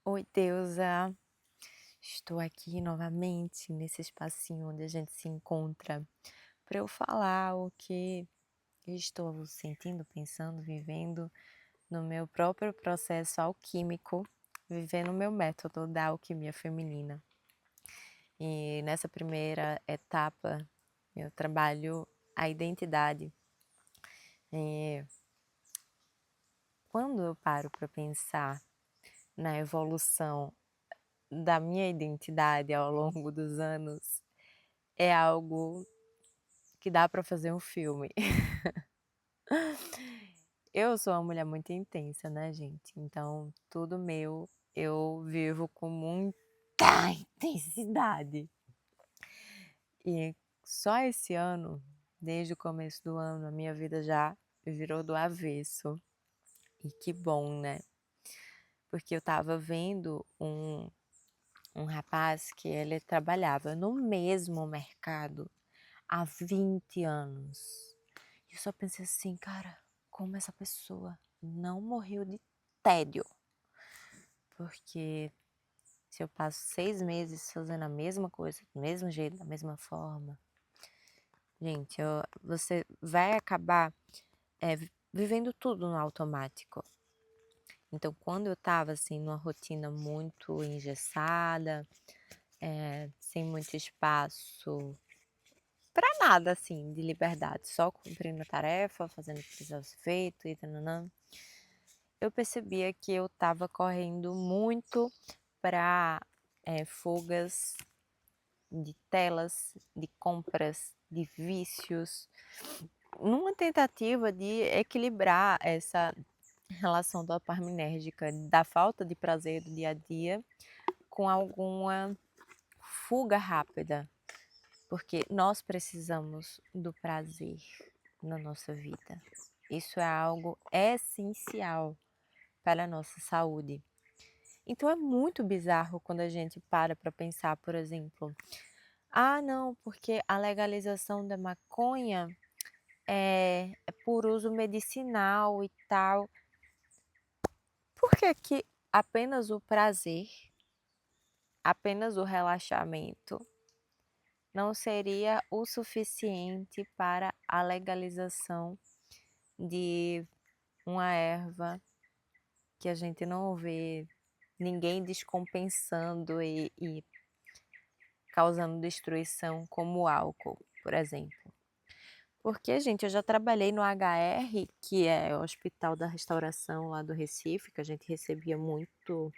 Oi, deusa. Estou aqui novamente nesse espacinho onde a gente se encontra para eu falar o que eu estou sentindo, pensando, vivendo no meu próprio processo alquímico, vivendo o meu método da alquimia feminina. E nessa primeira etapa, eu trabalho a identidade. E quando eu paro para pensar na evolução da minha identidade ao longo dos anos, é algo que dá para fazer um filme. Eu sou uma mulher muito intensa, né, gente, então tudo meu eu vivo com muita intensidade. E só esse ano, desde o começo do ano, a minha vida já virou do avesso. E que bom, né, porque eu estava vendo um rapaz que ele trabalhava no mesmo mercado há 20 anos. E eu só pensei assim, cara, como essa pessoa não morreu de tédio? Porque se eu passo 6 meses fazendo a mesma coisa, do mesmo jeito, da mesma forma, gente, você vai acabar vivendo tudo no automático. Então, quando eu tava assim, numa rotina muito engessada, sem muito espaço para nada assim de liberdade, só cumprindo a tarefa, fazendo o que precisava ser feito e tananã, eu percebia que eu estava correndo muito para fugas de telas, de compras, de vícios, numa tentativa de equilibrar essa relação dopaminérgica da falta de prazer do dia a dia com alguma fuga rápida, porque nós precisamos do prazer na nossa vida. Isso é algo essencial para a nossa saúde. Então é muito bizarro quando a gente para pensar, por exemplo, ah, não, porque a legalização da maconha é por uso medicinal e tal. Por que que apenas o prazer, apenas o relaxamento não seria o suficiente para a legalização de uma erva que a gente não vê ninguém descompensando e causando destruição, como o álcool, por exemplo? Porque, gente, eu já trabalhei no HR, que é o Hospital da Restauração lá do Recife, que a gente recebia muito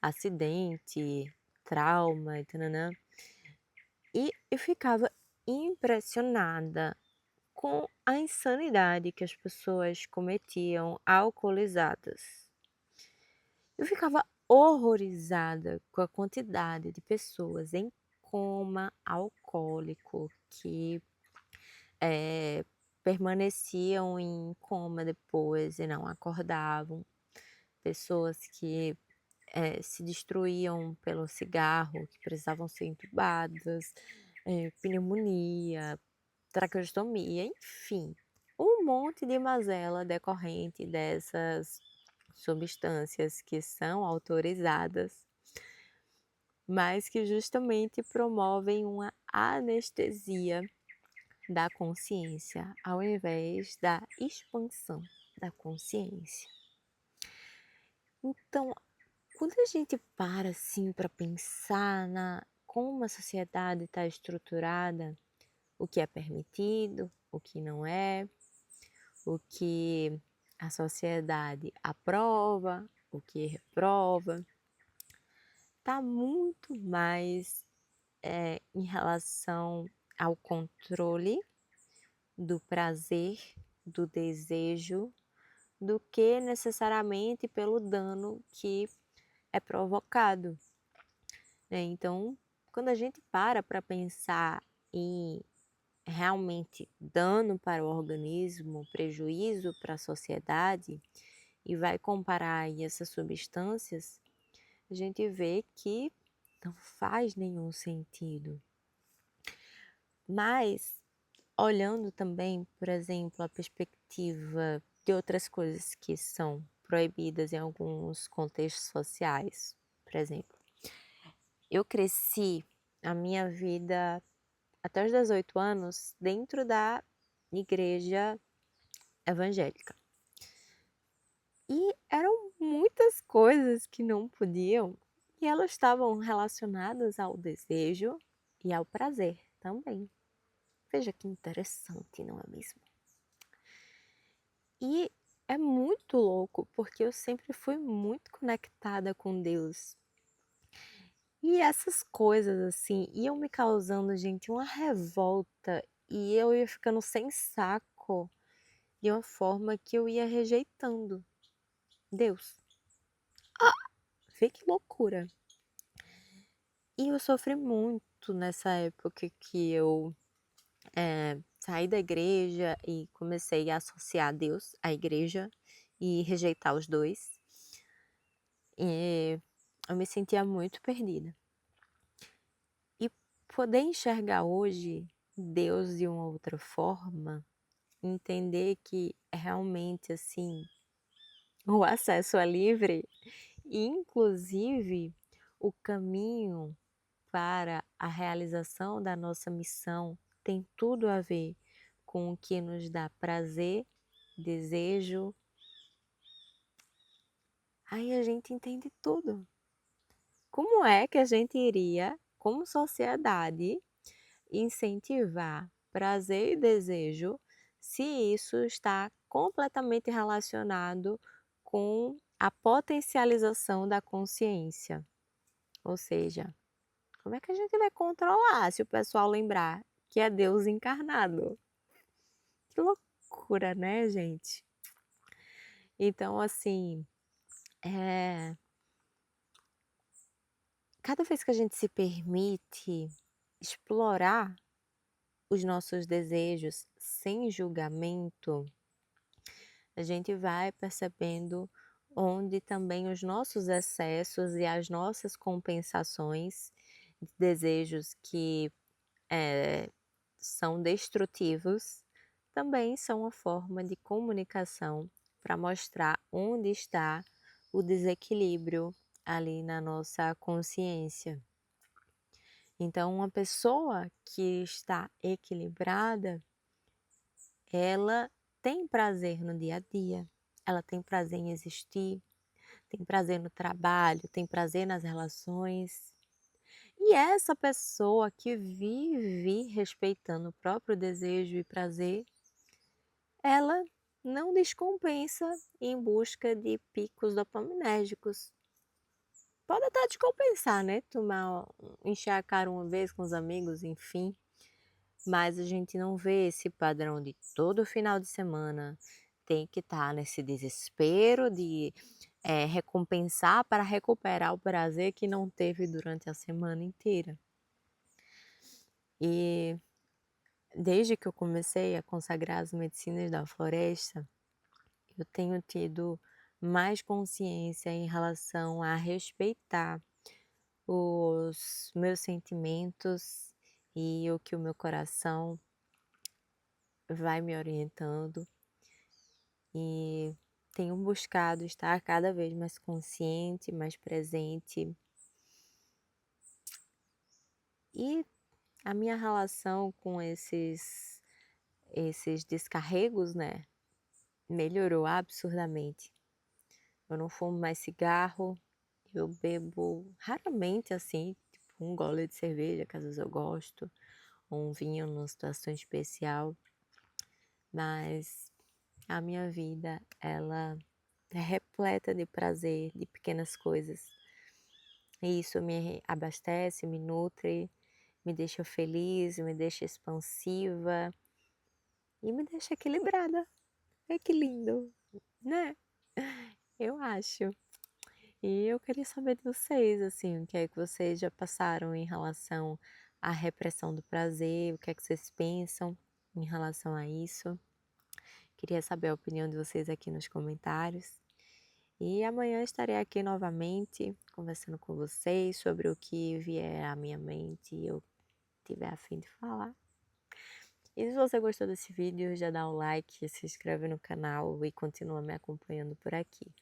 acidente, trauma e tananã. E eu ficava impressionada com a insanidade que as pessoas cometiam alcoolizadas. Eu ficava horrorizada com a quantidade de pessoas em coma alcoólico que permaneciam em coma depois e não acordavam. Pessoas que se destruíam pelo cigarro, que precisavam ser entubadas, pneumonia, traqueostomia, enfim, um monte de mazela decorrente dessas substâncias que são autorizadas, mas que justamente promovem uma anestesia da consciência ao invés da expansão da consciência. Então, quando a gente para assim para pensar na como a sociedade está estruturada, o que é permitido, o que não é, o que a sociedade aprova, o que reprova, está muito mais em relação ao controle do prazer, do desejo, do que necessariamente pelo dano que é provocado, né? Então, quando a gente para pensar em realmente dano para o organismo, prejuízo para a sociedade, e vai comparar aí essas substâncias, a gente vê que não faz nenhum sentido. Mas, olhando também, por exemplo, a perspectiva de outras coisas que são proibidas em alguns contextos sociais. Por exemplo, eu cresci a minha vida até os 18 anos dentro da igreja evangélica. E eram muitas coisas que não podiam, e elas estavam relacionadas ao desejo e ao prazer também. Veja que interessante, não é mesmo? E é muito louco, porque eu sempre fui muito conectada com Deus. E essas coisas, assim, iam me causando, gente, uma revolta, e eu ia ficando sem saco de uma forma que eu ia rejeitando Deus. Vê que loucura! E eu sofri muito nessa época que eu saí da igreja e comecei a associar Deus à igreja e rejeitar os dois. E eu me sentia muito perdida. E poder enxergar hoje Deus de uma outra forma, entender que realmente assim o acesso é livre e inclusive o caminho para a realização da nossa missão tem tudo a ver com o que nos dá prazer, desejo. Aí a gente entende tudo. Como é que a gente iria, como sociedade, incentivar prazer e desejo se isso está completamente relacionado com a potencialização da consciência? Ou seja, como é que a gente vai controlar se o pessoal lembrar que é Deus encarnado? Que loucura, né, gente? Então, assim, cada vez que a gente se permite explorar os nossos desejos sem julgamento, a gente vai percebendo onde também os nossos excessos e as nossas compensações de desejos que são destrutivos também são uma forma de comunicação para mostrar onde está o desequilíbrio ali na nossa consciência. Então, uma pessoa que está equilibrada, ela tem prazer no dia a dia, ela tem prazer em existir, tem prazer no trabalho, tem prazer nas relações. E essa pessoa que vive respeitando o próprio desejo e prazer, ela não descompensa em busca de picos dopaminérgicos. Pode até descompensar, né? Encher a cara uma vez com os amigos, enfim. Mas a gente não vê esse padrão de todo final de semana tem que estar nesse desespero de recompensar para recuperar o prazer que não teve durante a semana inteira. E desde que eu comecei a consagrar as medicinas da floresta, eu tenho tido mais consciência em relação a respeitar os meus sentimentos e o que o meu coração vai me orientando, e tenho buscado estar cada vez mais consciente, mais presente. E a minha relação com esses descarregos, né, melhorou absurdamente. Eu não fumo mais cigarro, eu bebo raramente assim, tipo um gole de cerveja, que às vezes eu gosto, ou um vinho numa situação especial, mas a minha vida, ela é repleta de prazer, de pequenas coisas. E isso me abastece, me nutre, me deixa feliz, me deixa expansiva e me deixa equilibrada. É que lindo, né? Eu acho. E eu queria saber de vocês, assim, o que é que vocês já passaram em relação à repressão do prazer, o que é que vocês pensam em relação a isso. Queria saber a opinião de vocês aqui nos comentários. E amanhã estarei aqui novamente conversando com vocês sobre o que vier à minha mente e eu tiver a fim de falar. E se você gostou desse vídeo, já dá um like, se inscreve no canal e continua me acompanhando por aqui.